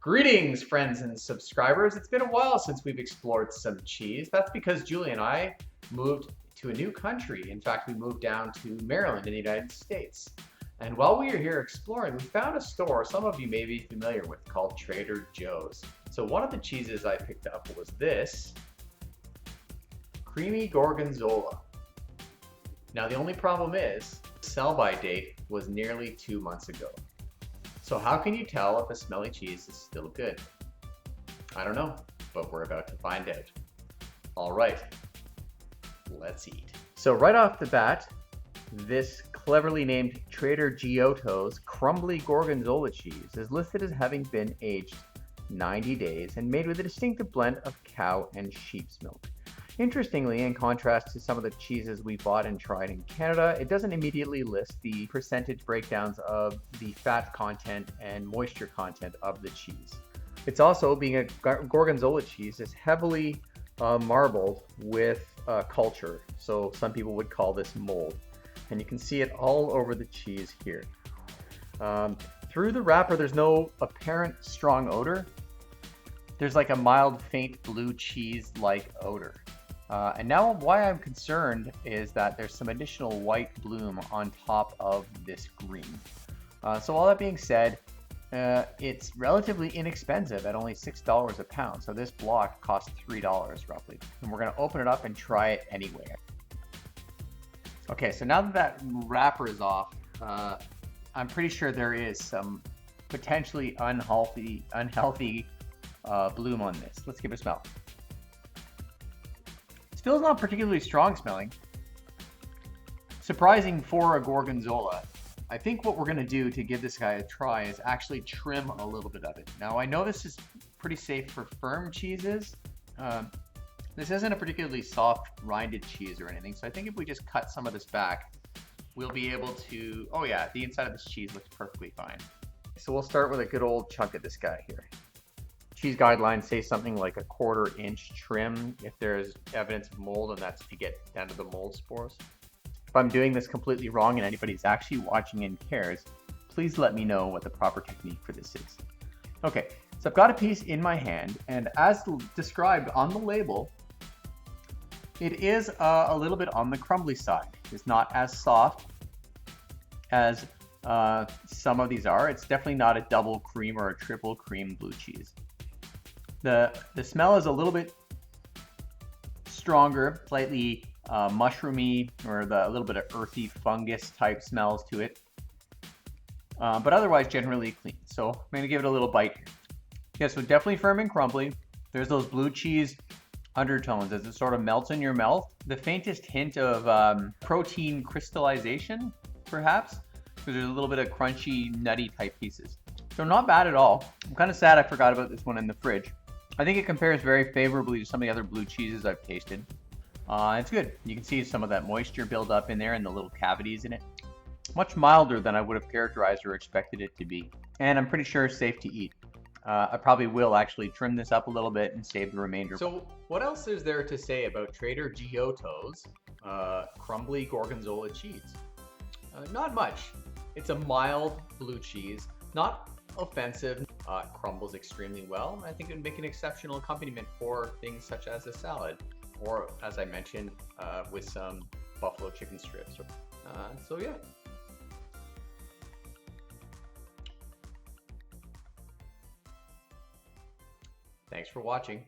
Greetings, friends and subscribers. It's been a while since we've explored some cheese. That's because Julie and I moved to a new country. In fact, we moved down to Maryland in the United States. And while we were here exploring, we found a store some of you may be familiar with called Trader Joe's. So one of the cheeses I picked up was this creamy gorgonzola. Now the only problem is, the sell-by date was nearly 2 months ago. So how can you tell if a smelly cheese is still good? I don't know, but we're about to find out. All right, let's eat. So right off the bat, this cleverly named Trader Giotto's Crumbly Gorgonzola cheese is listed as having been aged 90 days and made with a distinctive blend of cow and sheep's milk. Interestingly, in contrast to some of the cheeses we bought and tried in Canada, it doesn't immediately list the percentage breakdowns of the fat content and moisture content of the cheese. It's also, being a Gorgonzola cheese, is heavily marbled with culture. So some people would call this mold. And you can see it all over the cheese here. Through the wrapper, there's no apparent strong odor. There's like a mild, faint blue cheese-like odor. And now why I'm concerned is that there's some additional white bloom on top of this green. So all that being said, it's relatively inexpensive at only $6 a pound. So this block costs $3 roughly. And we're gonna open it up and try it anyway. Okay, so now that that wrapper is off, I'm pretty sure there is some potentially unhealthy bloom on this. Let's give it a smell. Still not particularly strong smelling. Surprising for a Gorgonzola. I think what we're gonna do to give this guy a try is actually trim a little bit of it. Now I know this is pretty safe for firm cheeses. This isn't a particularly soft rinded cheese or anything, so I think if we just cut some of this back, we'll be able to, oh yeah, the inside of this cheese looks perfectly fine. So we'll start with a good old chunk of this guy here. Cheese guidelines say something like a 1/4 inch trim if there's evidence of mold, and that's if you get down to the mold spores. If I'm doing this completely wrong and anybody's actually watching and cares, please let me know what the proper technique for this is. Okay, so I've got a piece in my hand, and as described on the label, it is a little bit on the crumbly side. It's not as soft as some of these are. It's definitely not a double cream or a triple cream blue cheese. The smell is a little bit stronger, slightly mushroomy, or a little bit of earthy fungus type smells to it. But otherwise generally clean. So I'm gonna give it a little bite here. Yeah, so definitely firm and crumbly. There's those blue cheese undertones as it sort of melts in your mouth. The faintest hint of protein crystallization, perhaps, because there's a little bit of crunchy, nutty type pieces. So not bad at all. I'm kind of sad I forgot about this one in the fridge. I think it compares very favorably to some of the other blue cheeses I've tasted. It's good. You can see some of that moisture build up in there and the little cavities in it. Much milder than I would have characterized or expected it to be. And I'm pretty sure it's safe to eat. I probably will actually trim this up a little bit and save the remainder. So what else is there to say about Trader Giotto's Crumbly Gorgonzola cheese? Not much. It's a mild blue cheese, not offensive, crumbles extremely well. I think it would make an exceptional accompaniment for things such as a salad, or as I mentioned, with some buffalo chicken strips. So yeah. Thanks for watching.